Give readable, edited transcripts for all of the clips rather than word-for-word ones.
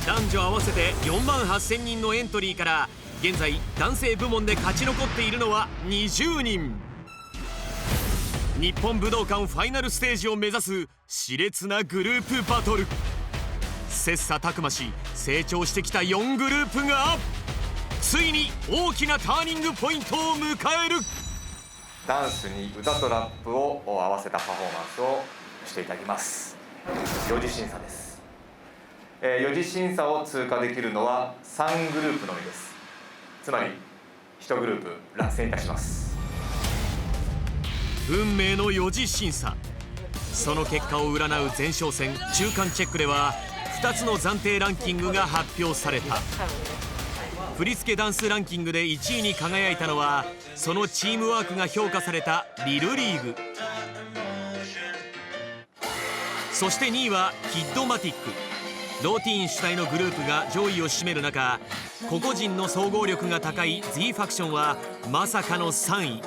男女合わせて4万8000人のエントリーから現在男性部門で勝ち残っているのは20人。日本武道館ファイナルステージを目指す熾烈なグループバトル。切磋琢磨し成長してきた4グループがついに大きなターニングポイントを迎える。ダンスに歌とラップを合わせたパフォーマンスをしていただきます。4次審査です。4次審査を通過できるのは3グループのみです。つまり1グループ落選いたします。運命の4次審査、その結果を占う前哨戦中間チェックでは2つの暫定ランキングが発表された。振付ダンスランキングで1位に輝いたのはそのチームワークが評価されたリルリーグ。そして2位はキッドマティック。ローティーン主体のグループが上位を占める中、個々人の総合力が高い Z ファクションはまさかの3位。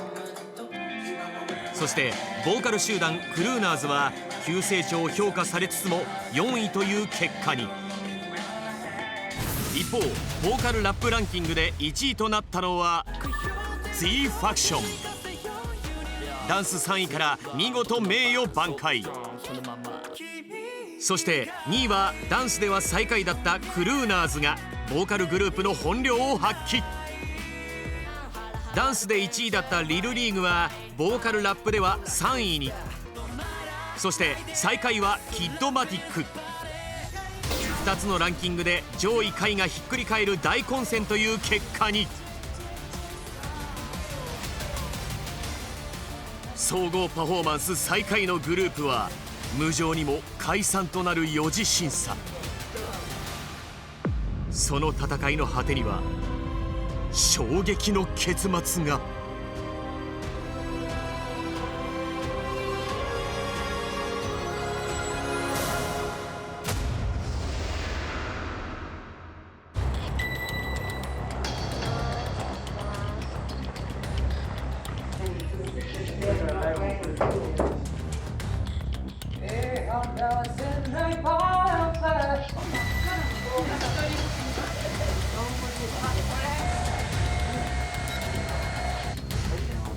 そしてボーカル集団クルーナーズは急成長を評価されつつも4位という結果に。一方ボーカルラップランキングで1位となったのは Z ファクション。ダンス3位から見事名誉挽回。そして2位はダンスでは最下位だったクルーナーズがボーカルグループの本領を発揮。ダンスで1位だったリルリーグはボーカルラップでは3位に。そして最下位はキッドマティック。2つのランキングで上位下位がひっくり返る大混戦という結果に。総合パフォーマンス最下位のグループは無情にも解散となる4次審査。その戦いの果てには衝撃の結末が。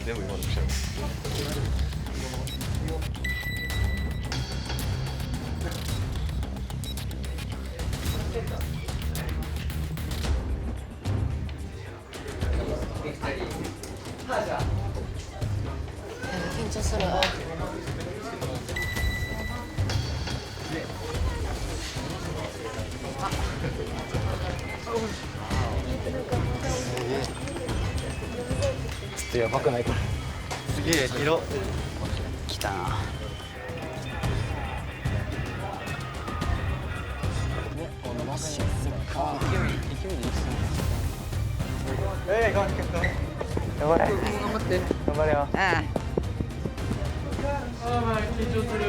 全部今の来ちゃう。緊張する。ちょっとやばくないか。すげえ色。きたな。頑張れ。頑張って。頑張れよ。緊張する。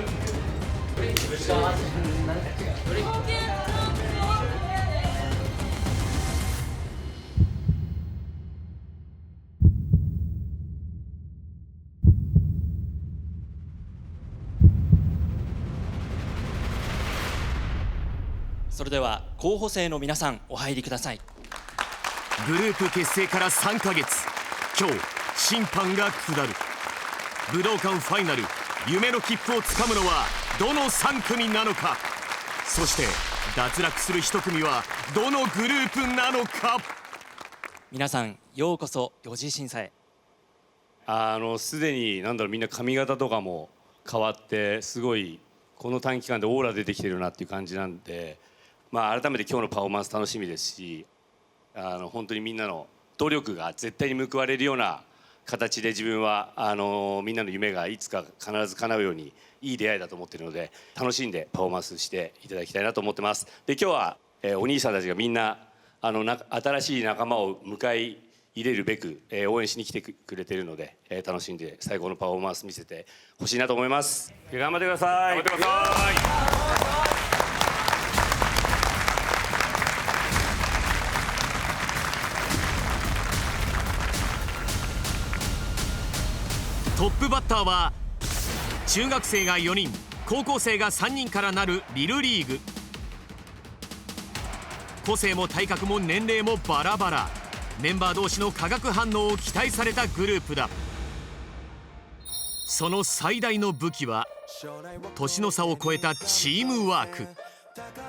それでは候補生の皆さんお入りください。グループ結成から3ヶ月、今日審判が下る。武道館ファイナル夢の切符をつかむのはどの3組なのか。そして脱落する1組はどのグループなのか。皆さんようこそ4次審査へ。すでにみんな髪型とかも変わってすごいこの短期間でオーラ出てきてるなっていう感じなんで、改めて今日のパフォーマンス楽しみですし、本当にみんなの努力が絶対に報われるような形で自分はみんなの夢がいつか必ず叶うようにいい出会いだと思っているので、楽しんでパフォーマンスしていただきたいなと思ってます。で今日は、お兄さんたちがみんな新しい仲間を迎え入れるべく、応援しに来てくれているので、楽しんで最高のパフォーマンス見せてほしいなと思います。頑張ってください。頑張ってください。トップバッターは中学生が4人高校生が3人からなるリルリーグ。個性も体格も年齢もバラバラ。メンバー同士の化学反応を期待されたグループだ。その最大の武器は年の差を超えたチームワーク。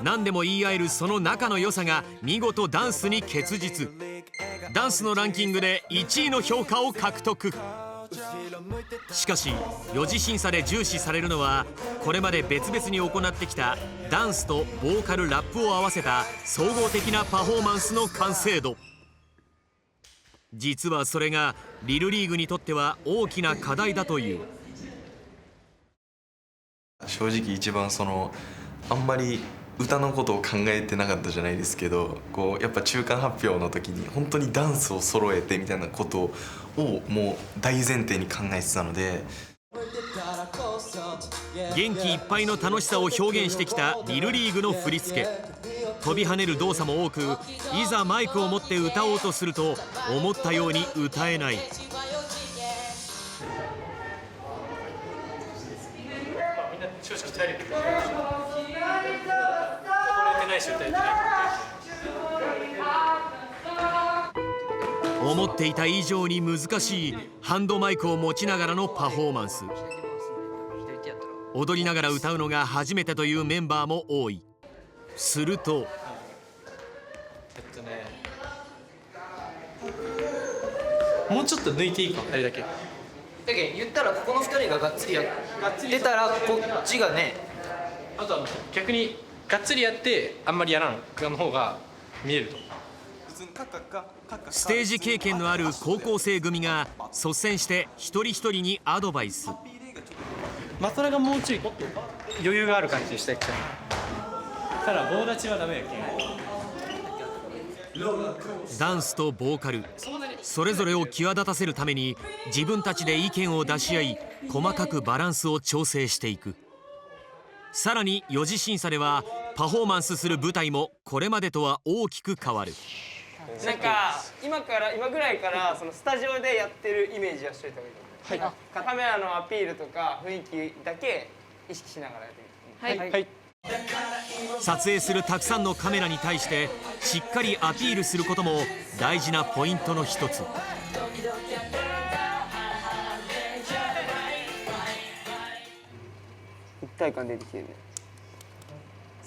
何でも言い合えるその仲の良さが見事ダンスに結実。ダンスのランキングで1位の評価を獲得。しかし4次審査で重視されるのはこれまで別々に行ってきたダンスとボーカルラップを合わせた総合的なパフォーマンスの完成度。実はそれがリルリーグにとっては大きな課題だという。正直一番あんまり歌のことを考えてなかったじゃないですけど、やっぱ中間発表の時に本当にダンスを揃えてみたいなことをもう大前提に考えてたので、元気いっぱいの楽しさを表現してきたリルリーグの振り付け。飛び跳ねる動作も多く、いざマイクを持って歌おうとすると思ったように歌えない。思っていた以上に難しいハンドマイクを持ちながらのパフォーマンス。踊りながら歌うのが初めてというメンバーも多い。するともうちょっと抜いていいか、あれだけ。だけど言ったらここの2人ががっつりやってたらこっちがね、あとは逆にがっつりやってあんまりやらんの方が見えると。ステージ経験のある高校生組が率先して一人一人にアドバイス。マトラがもうちょい余裕がある感じでしたい。ただ棒立ちはダメやけん。ダンスとボーカルそれぞれを際立たせるために自分たちで意見を出し合い、細かくバランスを調整していく。さらに4次審査ではパフォーマンスする舞台もこれまでとは大きく変わる。なんか今ぐらいからそのスタジオでやってるイメージはしといた方がいい。はい、カメラのアピールとか雰囲気だけ意識しながらやってみる。はい、はい、撮影するたくさんのカメラに対してしっかりアピールすることも大事なポイントの一つ。一体感出てきてるね。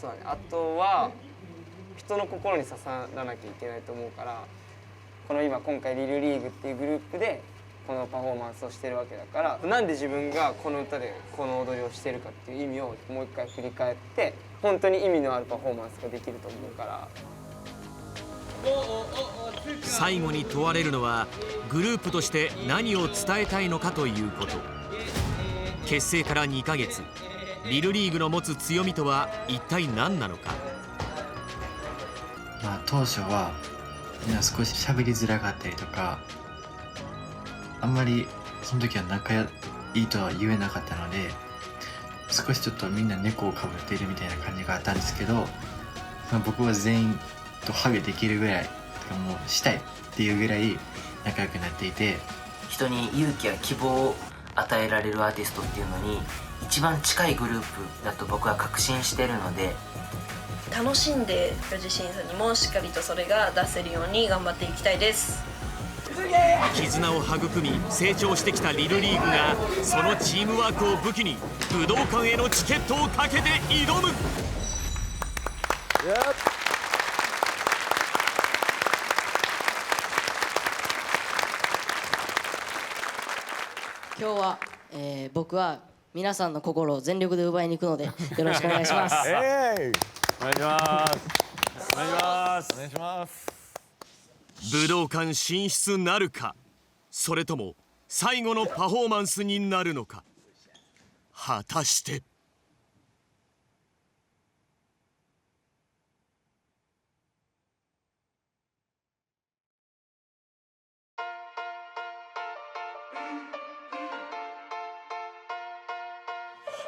そうだね。あとは人の心に刺さらなきゃいけないと思うから、今回リルリーグっていうグループでこのパフォーマンスをしてるわけだから、なんで自分がこの歌でこの踊りをしてるかっていう意味をもう一回振り返って本当に意味のあるパフォーマンスができると思うから。最後に問われるのはグループとして何を伝えたいのかということ。結成から2ヶ月、リルリーグの持つ強みとは一体何なのか。当初はみんな少し喋りづらかったりとか、あんまりその時は仲いいとは言えなかったので、少しちょっとみんな猫をかぶっているみたいな感じがあったんですけど、僕は全員とハグできるぐらい、もうしたいっていうぐらい仲良くなっていて、人に勇気や希望を与えられるアーティストっていうのに一番近いグループだと僕は確信してるので、楽しんで4次審査にもしっかりとそれが出せるように頑張っていきたいです。絆を育み成長してきたリルリーグがそのチームワークを武器に武道館へのチケットをかけて挑む。今日は、僕は皆さんの心を全力で奪いに行くのでよろしくお願いします。お願いします。お願いします。お願いします。武道館進出なるか、それとも最後のパフォーマンスになるのか。果たして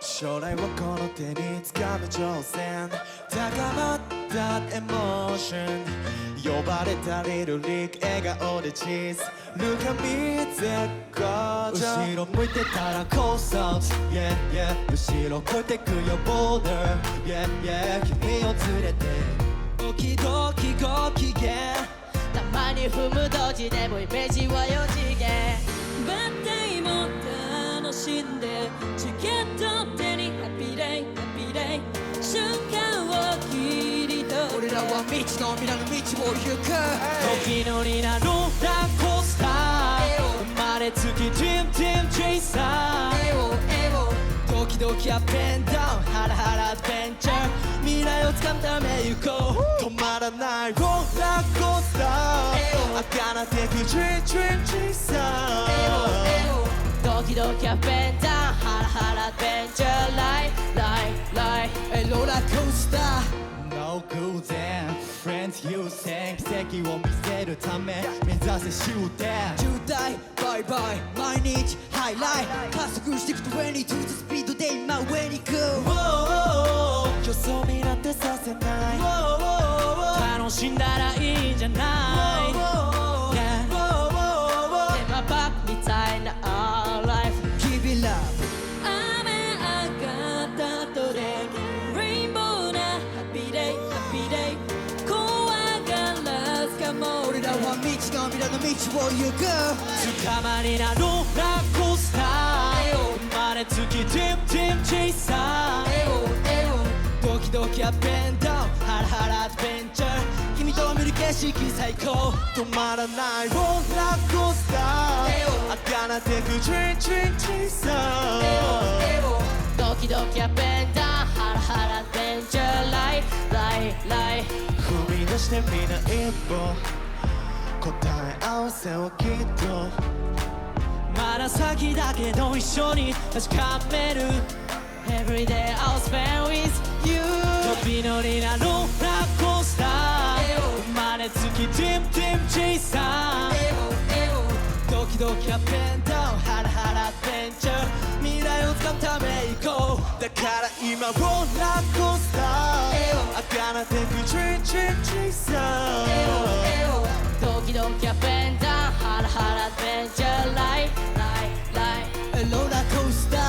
将来はこの手につかむ挑戦、高まったエモーション、呼ばれたリルリーグ、笑顔でチーズぬかみ絶好調、後ろ向いてたらコースアウト、yeah, yeah、 後ろ越えてくよボーダー、yeah, yeah、 君を連れてドキドキに踏む時でもイメージは4次元バッテリーも楽しんでチケット手にハッピーデイハッピーデイ瞬間を切り取る俺らは未知の未来の道を行く時のりなローラーコースター生まれつきティムティムチェイサードキドキアップエンダウンハラハラアドベンチャー未来をつかむため行こう止まらないローラーコースター儚てく Dream Dream Chaser ドキドキアップエンダウンハラハラアドベンチャーライライローラーコースターNo 偶然 Friends 優先奇跡を見せるため目指せ終点渋滞バイバイ毎日ハイライト加速してく20 to the スピードで今上に行く予想になんてさせない楽しんだらいいんじゃないテーマパークみたいな Our life Give it up 雨上がった後でレインボーなハッピーデイハッピーデイ怖がらずかも俺らは未知の未来の道を行く捕まりなローラーコースター生まれつきティムティムチェイサードキドキアップエンダウンハラハラアドベンチャー君と見る景色最高止まらないローラーコースター儚てく Dream Dream Chaser ドキドキアップエンダウンハラハラアドベンチャーライ踏み出してみな一歩答え合わせをきっとまだ先だけど一緒に確かめる Every day I'll spend with you 飛び乗りなローラーコースター生まれつきティムティムチェイサードキドキアップエンダウンハラハラアドベンチャー未来をつかむため行こうだから今ローラーコースター儚てく Dream Dream Chaser ドキドキアップエンダウンハラハラアドベンチャーライローラーコースター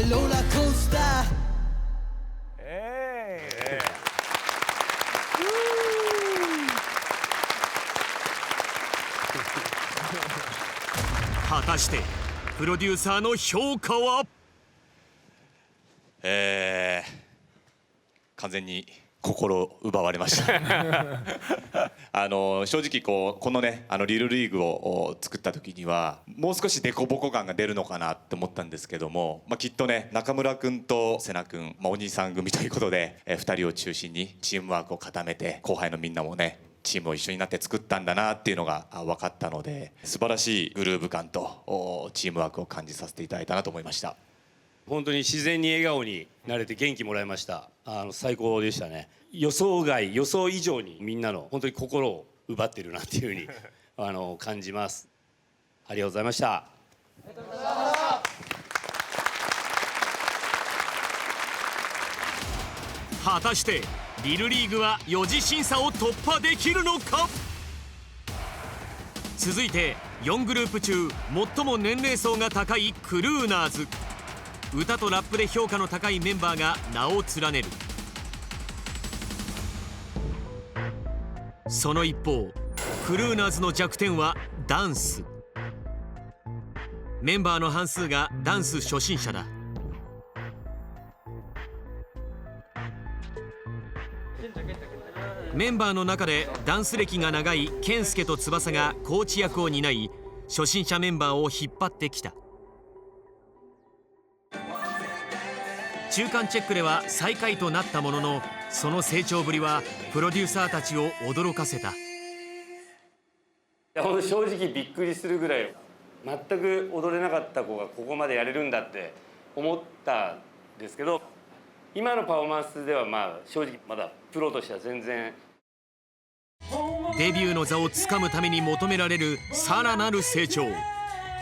ローラーコースター果たしてプロデューサーの評価は？完全に心を奪われました正直このねリルリーグを作った時にはもう少しデコボコ感が出るのかなって思ったんですけども、きっとね中村君と瀬名君、お兄さん組ということで2人を中心にチームワークを固めて後輩のみんなもねチームを一緒になって作ったんだなっていうのが分かったので素晴らしいグルーヴ感とチームワークを感じさせていただいたなと思いました。本当に自然に笑顔になれて元気もらいました。最高でしたね。予想外予想以上にみんなの本当に心を奪ってるなっていうふうに感じます。ありがとうございました。果たしてリルリーグは4次審査を突破できるのか？続いて4グループ中最も年齢層が高いクルーナーズ。歌とラップで評価の高いメンバーが名を連ねる。その一方クルーナーズの弱点はダンス。メンバーの半数がダンス初心者だ。メンバーの中でダンス歴が長い健介と翼がコーチ役を担い初心者メンバーを引っ張ってきた。中間チェックでは最下位となったもののその成長ぶりはプロデューサーたちを驚かせた。正直びっくりするぐらい全く踊れなかった子がここまでやれるんだって思ったんですけど、今のパフォーマンスでは正直まだプロとしては全然。デビューの座をつかむために求められるさらなる成長。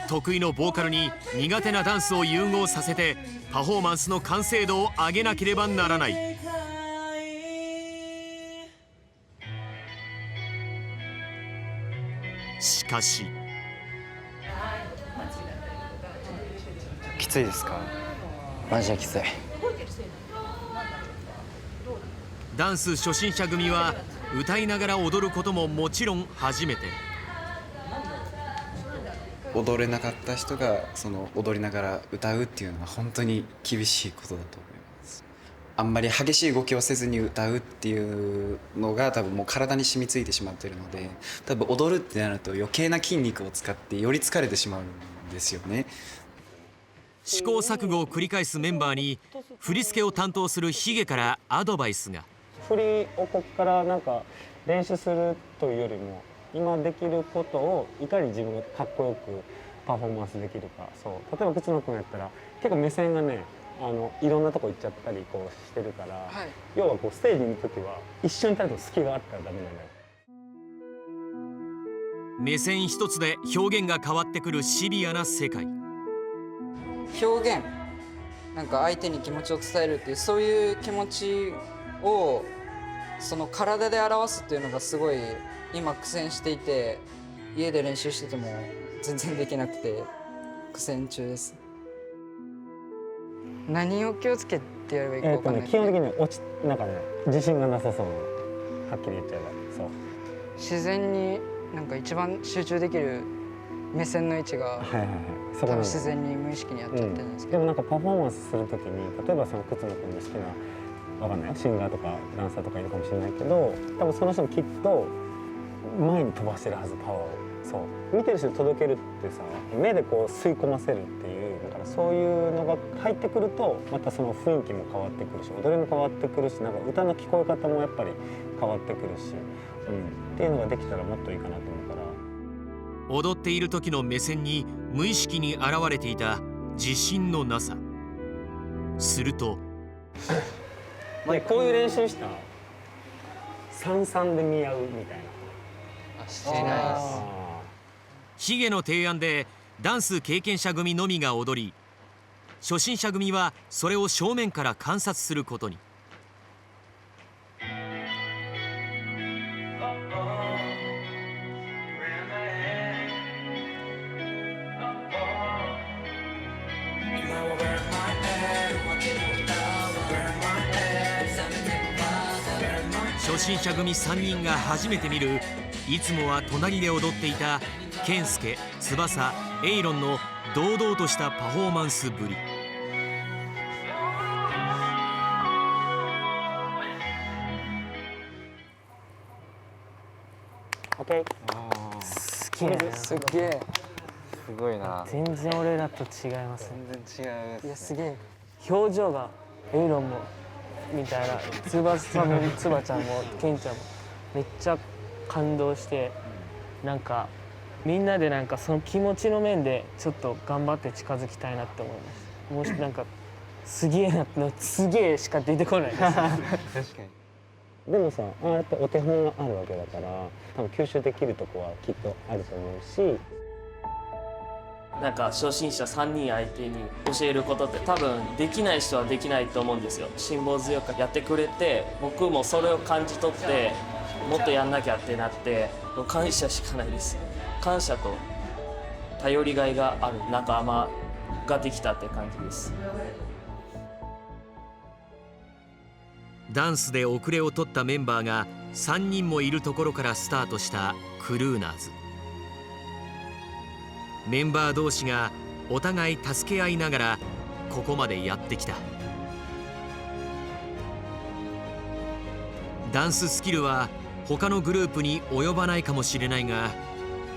得意のボーカルに苦手なダンスを融合させてパフォーマンスの完成度を上げなければならない。しかしきついですか？マジできつい。ダンス初心者組は歌いながら踊ることももちろん初めて。踊れなかった人がその踊りながら歌うっていうのは本当に厳しいことだと思います。あんまり激しい動きをせずに歌うっていうのが多分もう体に染みついてしまっているので、多分踊るってなると余計な筋肉を使ってより疲れてしまうんですよね。試行錯誤を繰り返すメンバーに振り付けを担当するヒゲからアドバイスが。振りをここからなんか練習するというよりも今できることをいかに自分がかっこよくパフォーマンスできるか。そう例えば靴野君やったら結構目線がねいろんなとこ行っちゃったりこうしてるから、はい、要はこうステージにいる時は一瞬たりとも隙があったらダメなのよ。目線一つで表現が変わってくるシビアな世界。表現なんか相手に気持ちを伝えるっていうそういう気持ちをその体で表すっていうのがすごい今苦戦していて、家で練習してても全然できなくて苦戦中です。何を気をつけてやればいいか分かんない、基本的になんかね自信がなさそうなの、はっきり言っちゃえば。そう自然になんか一番集中できる目線の位置が多分自然に無意識にやっちゃってるんですけど、でもなんかパフォーマンスするときに例えばその靴野君の好きなわかんないシンガーとかダンサーとかいるかもしれないけど、多分その人もきっと前に飛ばしてるはず、パワーを。そう見てる人に届けるってさ、目でこう吸い込ませるっていう、だからそういうのが入ってくるとまたその雰囲気も変わってくるし、踊りも変わってくるし、なんか歌の聞こえ方もやっぱり変わってくるし、っていうのができたらもっといいかなと思うから。踊っている時の目線に無意識に現れていた自信のなさ。するとこういう練習した三々で見合うみたいな。してないです。ヒゲの提案でダンス経験者組のみが踊り、初心者組はそれを正面から観察することに。初心者組3人が初めて見る、いつもは隣で踊っていた健介、翼、エイロンの堂々としたパフォーマンスぶり。すげえ。すごいな。全然俺らと違います。全然違う。いやすげえ。表情がエイロンもみたいな、翼もつばちゃんもケンちゃんもめっちゃ感動して、なんかみんなでなんかその気持ちの面でちょっと頑張って近づきたいなって思いました。もしなんかすげえなってすげえしか出てこないです。確かに。でもさ、ああやってお手本があるわけだから、多分吸収できるとこはきっとあると思うし。なんか初心者3人相手に教えることって多分できない人はできないと思うんですよ。辛抱強くやってくれて、僕もそれを感じ取ってもっとやんなきゃってなって、感謝しかないです。感謝と頼りがいがある仲間ができたって感じです。ダンスで遅れを取ったメンバーが3人もいるところからスタートしたクルーナーズ。メンバー同士がお互い助け合いながらここまでやってきた。ダンススキルは他のグループに及ばないかもしれないが、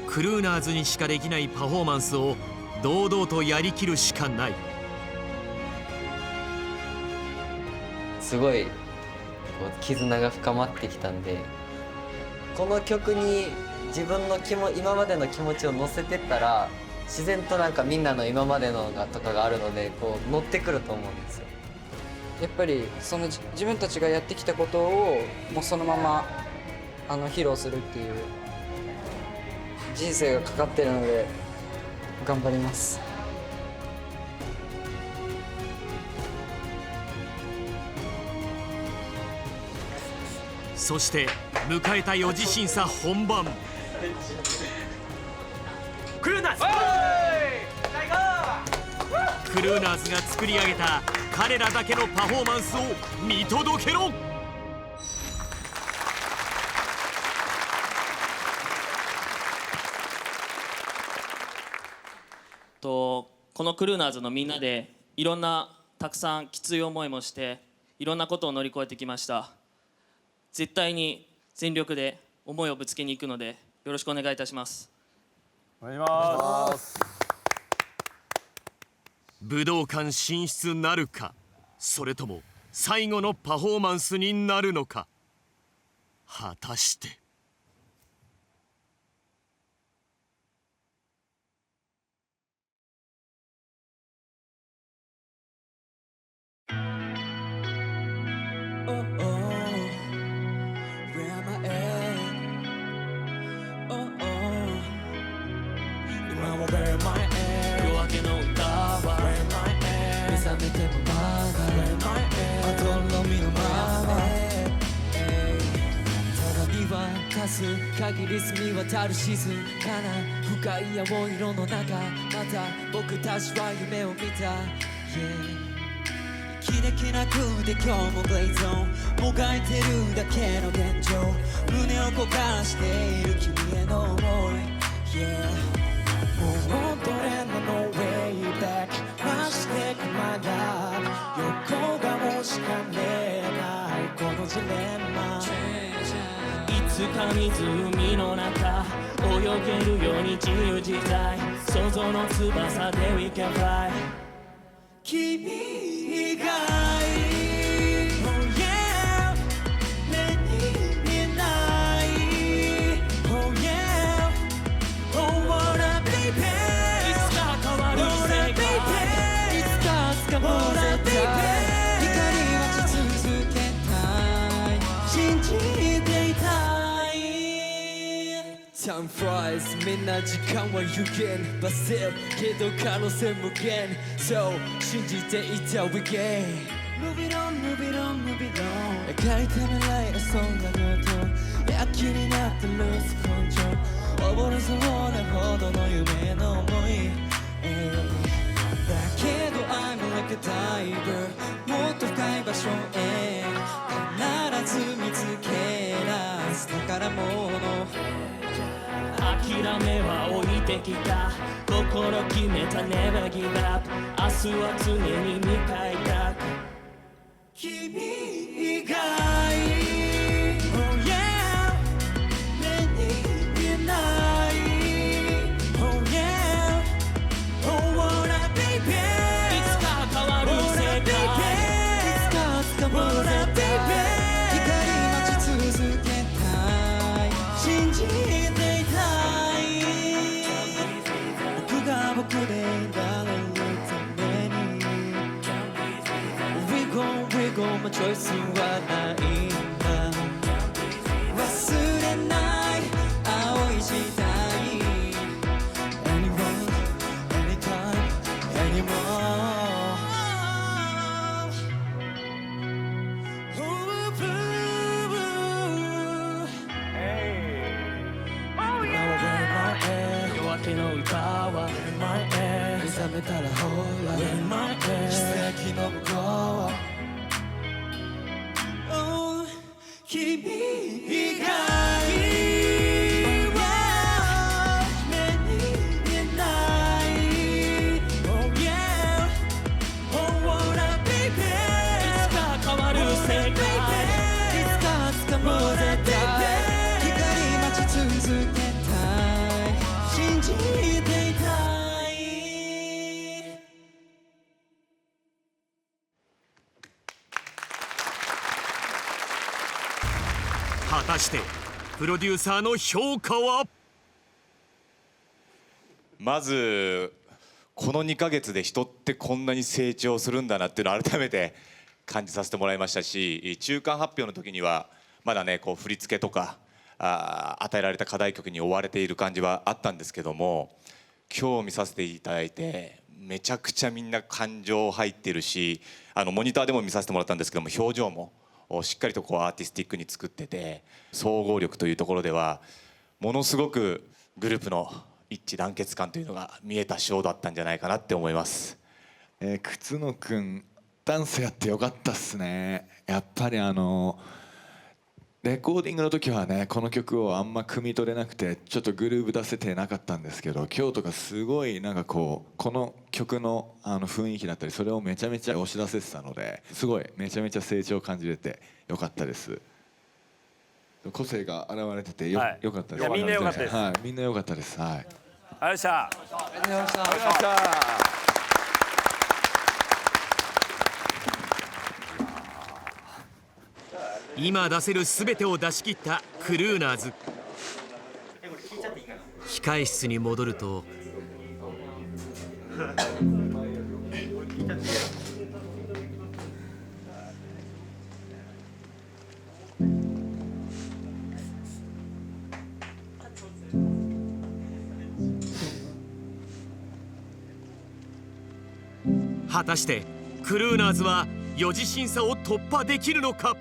クルーナーズにしかできないパフォーマンスを堂々とやりきるしかない。すごい絆が深まってきたんで、この曲に自分の今までの気持ちを乗せてったら、自然となんかみんなの今までのとかがあるのでこう乗ってくると思うんですよ。やっぱりその自分たちがやってきたことをもうそのまま披露するっていう人生がかかってるので頑張ります。そして迎えた4次審査本番。クルーナーズクルーナーズが作り上げた彼らだけのパフォーマンスを見届けろ。このクルーナーズのみんなでいろんなたくさんきつい思いもしていろんなことを乗り越えてきました。絶対に全力で思いをぶつけに行くのでよろしくお願いいたします。お願いします。武道館進出なるか、それとも最後のパフォーマンスになるのか、果たして。夜明けの歌は目覚めてもまだまどろみのままただ見渡す限り澄み渡る静かな深い青色の中また僕たちは夢を見た、キラキラくで今日もブレイゾンもがいてるだけの現状胸を焦がらしている君への思い、もう戻れんの No way back ましてくまだ横顔しか見えないこのジレンマいつか湖の中泳げるように自由自在想像の翼で We can fly 君以外Time flies みんな時間は有限バセルけど可能性無限 So 信じていた We can Move it on, move it on, move it on 描いた未来はそんなこと躍起になってルース根性溺れそうなほどの夢の想い、だけど I'm like a diver もっと深い場所へ必ず見つけ出す宝物諦めは置いてきた心決めた Never give up 明日は常に見返った君以外 Oh yeah 目に見えない Oh yeah Oh wanna baby いつか変わる世界いつか掴もうぜ baby 光待ち続けたい信じていたい僕が僕でいられるために We go my choice はないんだ忘れない青い時代 Anyone, anytime, anymore夜明けの歌は目覚めたらほら奇跡の向こう君以外は目に見えない Oh yeah Oh wanna baby いつか変わる世界いつか掴もうぜ baby 光待ち続けたい信じていたい果たしてプロデューサーの評価は。まずこの2ヶ月で人ってこんなに成長するんだなっていうのを改めて感じさせてもらいましたし、中間発表の時にはまだねこう振り付けとか与えられた課題曲に追われている感じはあったんですけども、今日見させていただいてめちゃくちゃみんな感情入ってるし、モニターでも見させてもらったんですけども表情もしっかりとこうアーティスティックに作ってて、総合力というところではものすごくグループの一致団結感というのが見えたショーだったんじゃないかなって思います。靴野くんダンスやってよかったっすね。やっぱりレコーディングの時はねこの曲をあんま汲み取れなくてちょっとグルーヴ出せてなかったんですけど、今日とかすごいなんかこの曲の雰囲気だったりそれをめちゃめちゃ押し出せてたので、すごいめちゃめちゃ成長を感じれてよかったです。個性が現れててよかったです。いやみんなよかったです。はい、みんなよかったです。はい。ありがとうございました。ありがとうございました。今出せる全てを出し切ったクルーナーズ。控室に戻ると果たしてクルーナーズは4次審査を突破できるのか。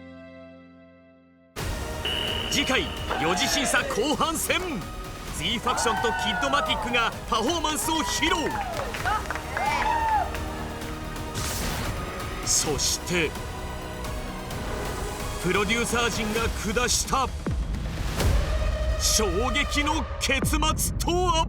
次回4次審査後半戦、 Z ファクションとキッドマティックがパフォーマンスを披露。そしてプロデューサー陣が下した衝撃の結末とは。